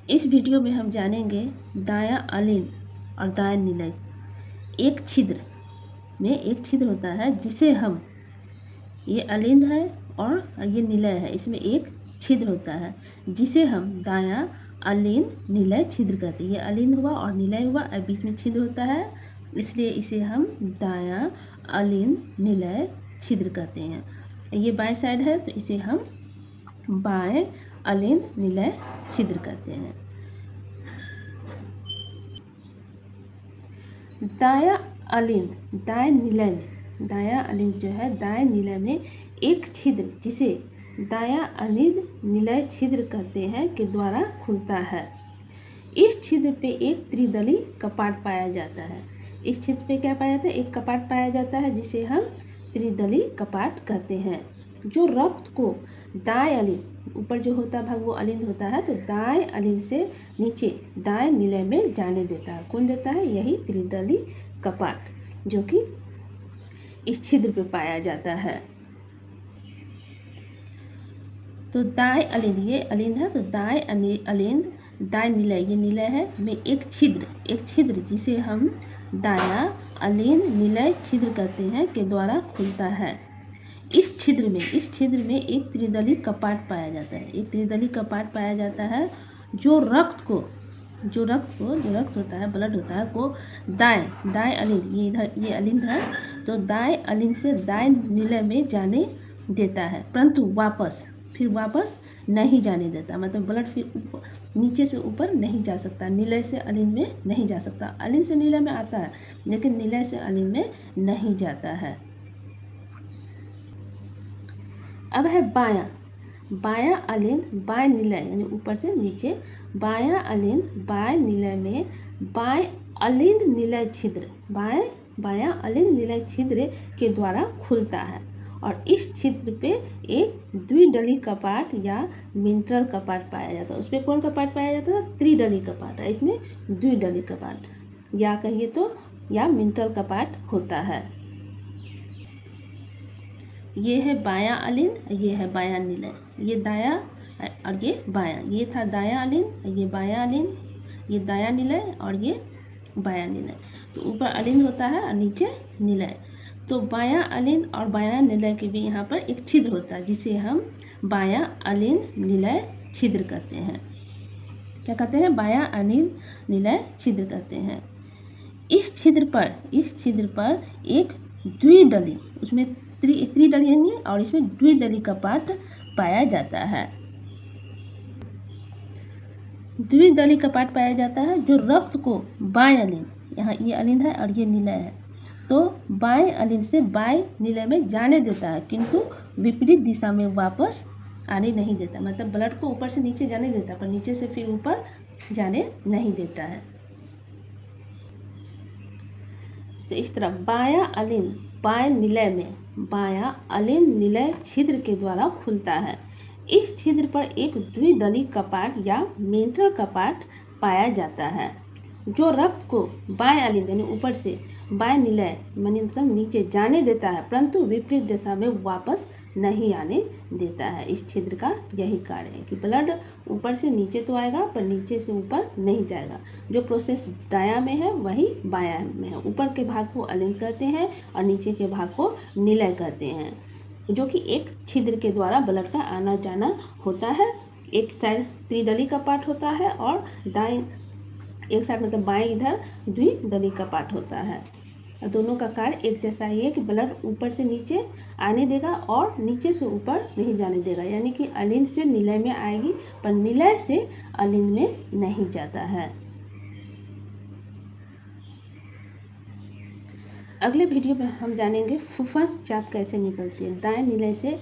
इस वीडियो में हम जानेंगे दायां अलिंद और दायां निलय। एक छिद्र में एक छिद्र होता है जिसे हम, ये अलिंद है और ये निलय है, इसमें एक छिद्र होता है जिसे हम दायां अलिंद निलय छिद्र कहते हैं। ये अलिंद हुआ और निलय हुआ और बीच में छिद्र होता है, इसलिए इसे हम दायां अलिंद निलय छिद्र कहते हैं। ये बाएं साइड है तो इसे हम बाएं अलिंद निलय छिद्र कहते हैं। दायां अलिंद दाएं निलय में, दायां अलिंद जो है दाएं निलय में एक छिद्र जिसे दायां अलिंद निलय छिद्र कहते हैं के द्वारा खुलता है। इस छिद्र पे एक त्रिदली कपाट पाया जाता है। इस छिद्र पे क्या पाया जाता है? एक कपाट पाया जाता है जिसे हम त्रिदली कपाट कहते हैं, जो रक्त को दाएं अलिंद, ऊपर जो होता भाग वो अलिंद होता है, तो दाएं अलिंद से नीचे दाएं निलय में जाने देता है। कौन देता है? यही त्रिदली कपाट, जो कि इस छिद्र पे पाया जाता है। तो दाएं अलिंद, ये अलिंद है, तो दाएं अलिंद दाएं निलय, ये निलय है, में एक छिद्र जिसे हम दायां अलिंद निलय छिद्र कहते हैं के द्वारा खुलता है। इस छिद्र में एक त्रिदली कपाट पाया जाता है। एक त्रिदली कपाट पाया जाता है जो रक्त होता है, ब्लड होता है, को दाएं अलिंद, ये इधर ये अलिंद है, तो दाएं अलिंद से दाएं निलय में जाने देता है, परंतु फिर वापस नहीं जाने देता। मतलब ब्लड फिर नीचे से ऊपर नहीं जा सकता, निलय से अलिंद में नहीं जा सकता। अलिंद से निलय में आता है लेकिन निलय से अलिंद में नहीं जाता है। अब है बायां अलिंद बाएं निलय, यानी ऊपर से नीचे बायां अलिंद बाएं निलय में बाएं अलिंद निलय छिद्र, बायां अलिंद निलय छिद्र के द्वारा खुलता है। और इस छिद्र पे एक द्विदली कपाट या मिंट्रल कपाट पाया जाता है। उसमें कौन कपाट पाया जाता है? त्रिदली कपाट है, इसमें द्विदली कपाट या कहिए तो या मिंट्रल कपाट होता है। ये है बायां अलिंद, ये है बायां निलय, ये दायां और ये बायां, ये था दायां अलिंद, ये बायां अलिंद, ये दायां निलय और ये बायां निलय। तो ऊपर अलिंद होता है और नीचे निलय। तो बायां अलिंद और बायां निलय के भी यहाँ पर एक छिद्र होता है जिसे हम बायां अलिंद निलय छिद्र कहते हैं। क्या कहते हैं? बायां अलिंद निलय छिद्र कहते हैं। इस छिद्र पर एक द्विदली, उसमें त्रिदली नहीं और इसमें द्विदली कपाट पाया जाता है। द्विदली कपाट पाया जाता है जो रक्त को बाएं अलिंद, यहाँ ये अलिंद है और ये निलय है, तो बाएं अलिंद से बाएं निलय में जाने देता है, किंतु विपरीत दिशा में वापस आने नहीं देता। मतलब ब्लड को ऊपर से नीचे जाने देता पर नीचे से फिर ऊपर जाने नहीं देता है। तो इस तरह बायां अलिंद बाएं निलय में बायां अलिंद निलय छिद्र के द्वारा खुलता है। इस छिद्र पर एक द्विदली कपाट या मिंट्रल कपाट पाया जाता है जो रक्त को बाएं अलिंद यानी ऊपर से बाएं निलय मतलब नीचे जाने देता है, परंतु विपरीत दिशा में वापस नहीं आने देता है। इस छिद्र का यही कार्य है कि ब्लड ऊपर से नीचे तो आएगा पर नीचे से ऊपर नहीं जाएगा। जो प्रोसेस दायां में है वही बायां में है। ऊपर के भाग को अलिंद कहते हैं और नीचे के भाग को निलय कहते हैं, जो कि एक छिद्र के द्वारा ब्लड का आना जाना होता है। एक साइड त्रिदली कपाट होता है और दाएं एक साइड मतलब बाएं इधर द्विदली कपाट होता है। और दोनों का कार्य एक जैसा ही है कि ब्लड ऊपर से नीचे आने देगा और नीचे से ऊपर नहीं जाने देगा, यानी कि अलिंद से निलय में आएगी पर निलय से अलिंद में नहीं जाता है। अगले वीडियो में हम जानेंगे फुफ्फुस चाप कैसे निकलती है। दाएं निलय से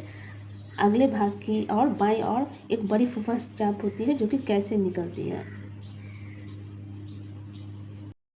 अगले भाग की और बाईं और एक बड़ी फुफ्फुस चाप होती है जो कि कैसे निकलती है।